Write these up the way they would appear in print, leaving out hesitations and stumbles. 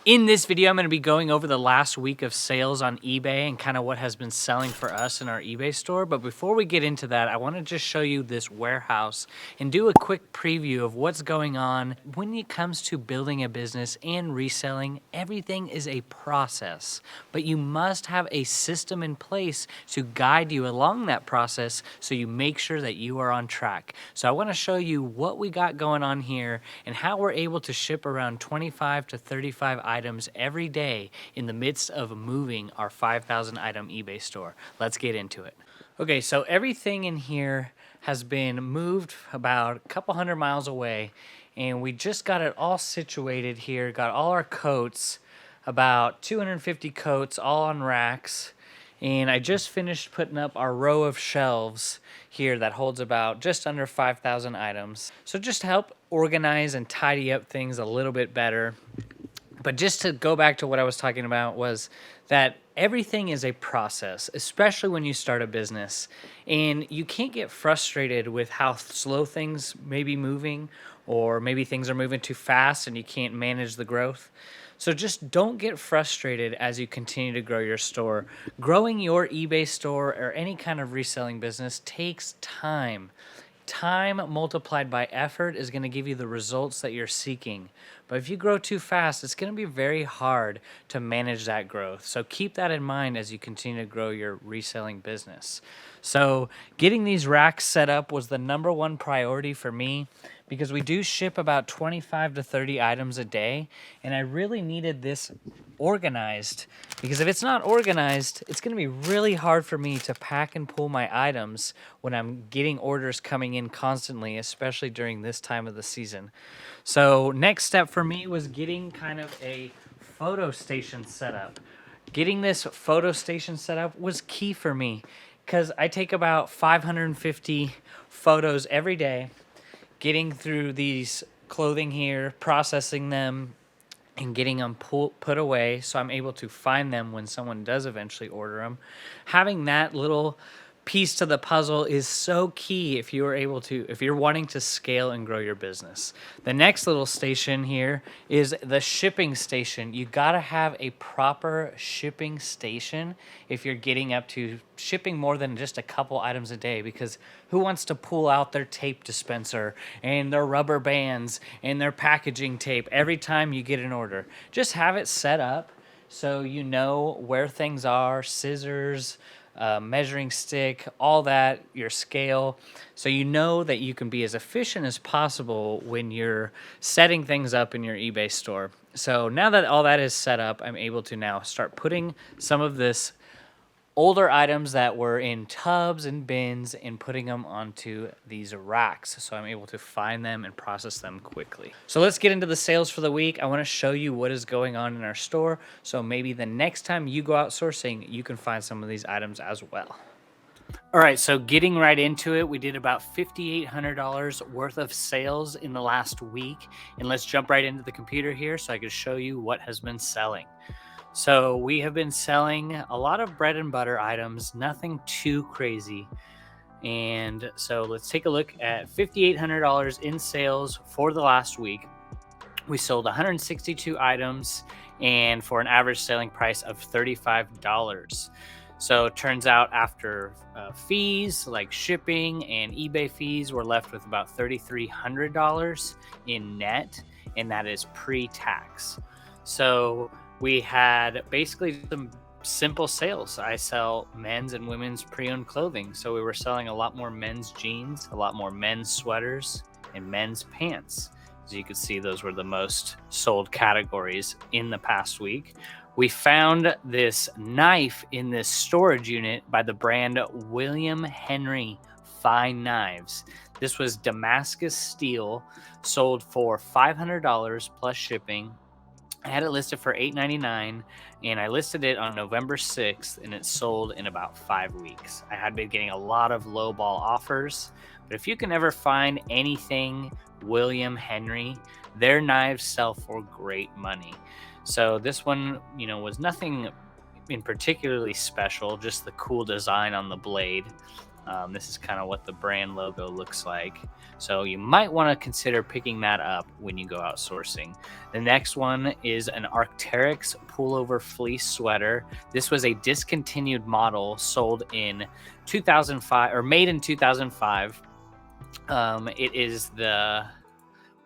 In this video, I'm going to be going over the last week of sales on eBay and kind of what has been selling for us in our eBay store. But before we get into that, I want to just show you this warehouse and do a quick preview of what's going on. When it comes to building a business and reselling, everything is a process, but you must have a system in place to guide you along that process so you make sure that you are on track. So I want to show you what we got going on here and how we're able to ship around 25 to 35 items every day in the midst of moving our 5,000 item eBay store. Let's get into it. Okay, so everything in here has been moved about a couple hundred miles away, and we just got it all situated here, got all our coats, about 250 coats all on racks. And I just finished putting up our row of shelves here that holds about just under 5,000 items. So just to help organize and tidy up things a little bit better. But just to go back to what I was talking about was that everything is a process, especially when you start a business. And you can't get frustrated with how slow things may be moving, or maybe things are moving too fast and you can't manage the growth. So just don't get frustrated as you continue to grow your store. Growing your eBay store or any kind of reselling business takes time. Time multiplied by effort is going to give you the results that you're seeking. But if you grow too fast, it's going to be very hard to manage that growth. So keep that in mind as you continue to grow your reselling business. So getting these racks set up was the #1 priority for me, because we do ship about 25 to 30 items a day, and I really needed this organized, because if it's not organized, it's going to be really hard for me to pack and pull my items when I'm getting orders coming in constantly, especially during this time of the season. So next step for me was getting kind of a photo station set up. Getting this photo station set up was key for me, because I take about 550 photos every day, getting through these clothing here, processing them, and getting them put away so I'm able to find them when someone does eventually order them. Having that little piece to the puzzle is so key if you're wanting to scale and grow your business. The next little station here is the shipping station. You gotta have a proper shipping station if you're getting up to shipping more than just a couple items a day, because who wants to pull out their tape dispenser and their rubber bands and their packaging tape every time you get an order? Just have it set up so you know where things are, scissors, measuring stick, all that, your scale, so you know that you can be as efficient as possible when you're setting things up in your eBay store. So now that all that is set up, I'm able to now start putting some of this older items that were in tubs and bins and putting them onto these racks, so I'm able to find them and process them quickly. So let's get into the sales for the week. I want to show you what is going on in our store, so maybe the next time you go outsourcing, you can find some of these items as well. All right, so getting right into it, we did about $5,800 worth of sales in the last week, and let's jump right into the computer here so I can show you what has been selling. So we have been selling a lot of bread and butter items, nothing too crazy. And so let's take a look at $5,800 in sales for the last week. We sold 162 items, and for an average selling price of $35. So it turns out after fees like shipping and eBay fees, we're left with about $3,300 in net, and that is pre-tax. So we had basically some simple sales. I sell men's and women's pre-owned clothing. So we were selling a lot more men's jeans, a lot more men's sweaters, and men's pants. As you can see, those were the most sold categories in the past week. We found this knife in this storage unit by the brand William Henry Fine Knives. This was Damascus steel, sold for $500 plus shipping. I had it listed for $8.99, and I listed it on November 6th, and it sold in about 5 weeks. I had been getting a lot of lowball offers, but if you can ever find anything William Henry, their knives sell for great money. So this one, was nothing in particularly special, just the cool design on the blade. This is kind of what the brand logo looks like. So you might want to consider picking that up when you go outsourcing. The next one is an Arc'teryx pullover fleece sweater. This was a discontinued model sold in 2005 or made in 2005. It is the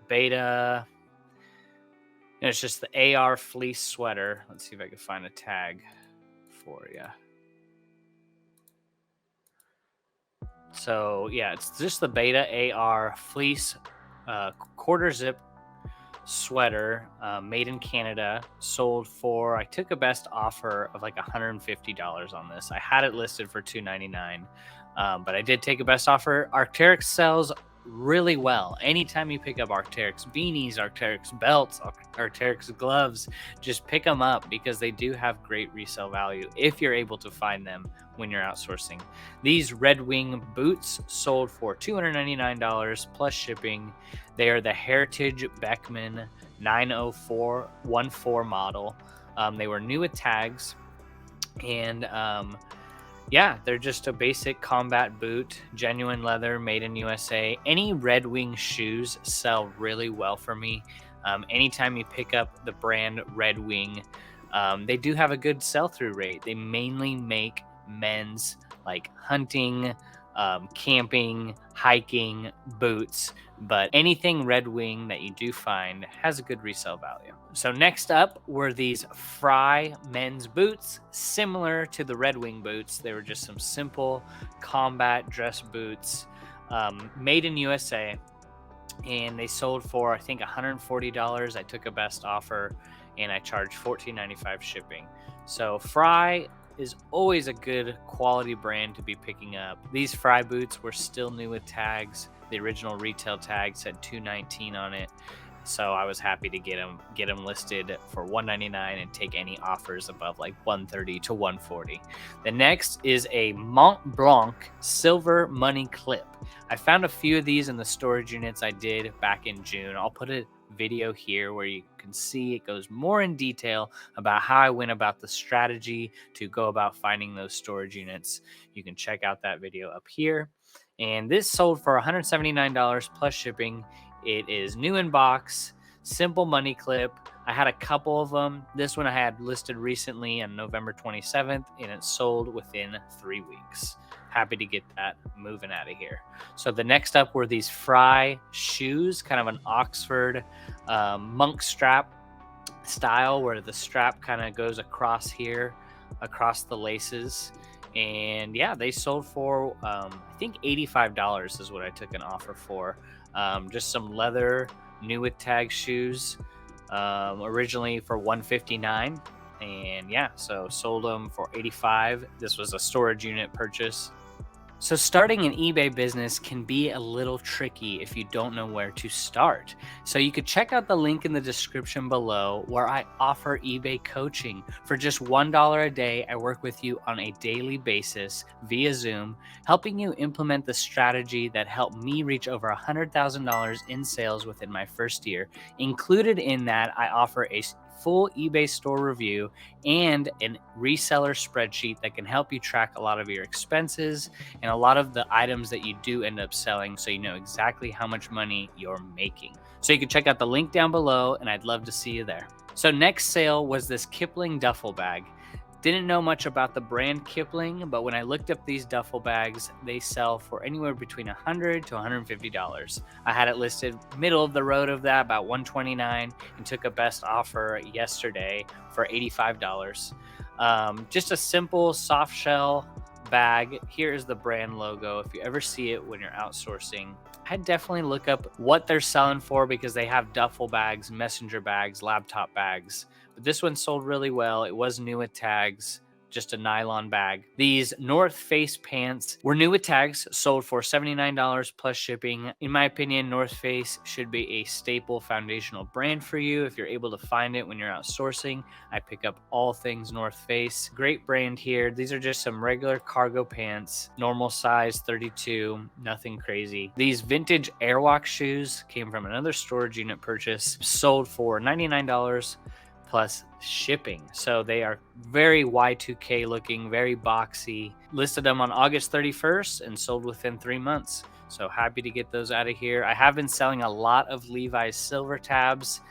beta. It's just the AR fleece sweater. Let's see if I can find a tag for you. So yeah, it's just the beta AR fleece quarter zip sweater, made in Canada, sold for, I took a best offer of like $150 on this. I had it listed for $299, but I did take a best offer. Arc'teryx sells really well. Anytime you pick up Arc'teryx beanies, Arc'teryx belts, Arc'teryx gloves, just pick them up because they do have great resale value if you're able to find them when you're outsourcing. These Red Wing boots sold for $299 plus shipping. They are the Heritage Beckman 90414 model. They were new with tags, and yeah, they're just a basic combat boot, genuine leather, made in USA. Any Red Wing shoes sell really well for me. Anytime you pick up the brand Red Wing, they do have a good sell-through rate. They mainly make men's like hunting, camping, hiking boots, but anything Red Wing that you do find has a good resale value. So next up were these Fry men's boots, similar to the Red Wing boots. They were just some simple combat dress boots, made in USA, and they sold for, I think, $140. I took a best offer and I charged $14.95 shipping. So Fry is always a good quality brand to be picking up. These Fry boots were still new with tags. The original retail tag said $219 on it. So I was happy to get them listed for $199 and take any offers above like $130 to $140. The next is a Mont Blanc silver money clip. I found a few of these in the storage units I did back in June. I'll put a video here where you can see it goes more in detail about how I went about the strategy to go about finding those storage units. You can check out that video up here. And this sold for $179 plus shipping. It is new in box, simple money clip. I had a couple of them. This one I had listed recently on November 27th, and it sold within 3 weeks. Happy to get that moving out of here. So the next up were these Fry shoes, kind of an Oxford monk strap style, where the strap kind of goes across here, across the laces. And yeah, they sold for, I think $85 is what I took an offer for. Just some leather, new with tag shoes, originally for $159. And yeah, so sold them for $85. This was a storage unit purchase. So starting an eBay business can be a little tricky if you don't know where to start. So you could check out the link in the description below where I offer eBay coaching. For just $1 a day, I work with you on a daily basis via Zoom, helping you implement the strategy that helped me reach over $100,000 in sales within my first year. Included in that, I offer a full eBay store review and a reseller spreadsheet that can help you track a lot of your expenses and a lot of the items that you do end up selling, so you know exactly how much money you're making. So you can check out the link down below, and I'd love to see you there. So next sale was this Kipling duffel bag. Didn't know much about the brand Kipling, but when I looked up these duffel bags, they sell for anywhere between $100 to $150. I had it listed middle of the road of that, about $129, and took a best offer yesterday for $85. Just a simple soft shell bag. Here is the brand logo. If you ever see it when you're outsourcing, I'd definitely look up what they're selling for, because they have duffel bags, messenger bags, laptop bags. But this one sold really well. It was new with tags, just a nylon bag. These North Face pants were new with tags, sold for $79 plus shipping. In my opinion, North Face should be a staple foundational brand for you if you're able to find it when you're outsourcing. I pick up all things North Face. Great brand here. These are just some regular cargo pants, normal size 32, nothing crazy. These vintage Airwalk shoes came from another storage unit purchase, sold for $99 plus shipping. So they are very Y2K looking, very boxy. Listed them on August 31st and sold within 3 months. So happy to get those out of here. I have been selling a lot of Levi's silver tabs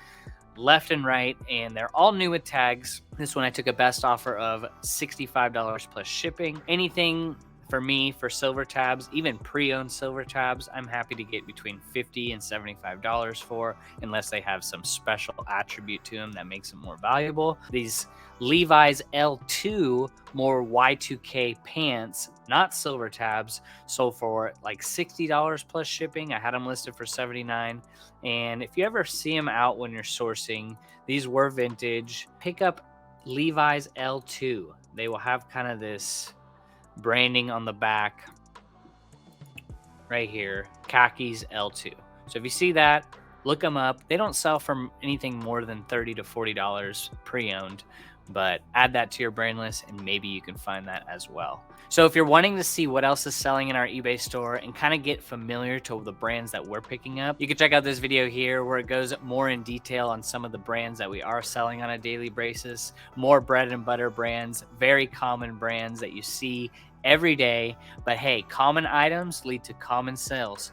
left and right, and they're all new with tags. This one I took a best offer of $65 plus shipping. Anything for me for silver tabs, even pre-owned silver tabs, I'm happy to get between $50 and $75 for, unless they have some special attribute to them that makes them more valuable. These Levi's L2 more Y2K pants, not silver tabs, sold for like $60 plus shipping. I had them listed for $79. And if you ever see them out when you're sourcing, these were vintage. Pick up Levi's L2. They will have kind of this branding on the back right here, khakis L2. So if you see that, look them up. They don't sell for anything more than $30 to $40 pre-owned, but add that to your brand list and maybe you can find that as well. So if you're wanting to see what else is selling in our eBay store and kind of get familiar to the brands that we're picking up, you can check out this video here where it goes more in detail on some of the brands that we are selling on a daily basis. More bread and butter brands, very common brands that you see every day. But hey, common items lead to common sales.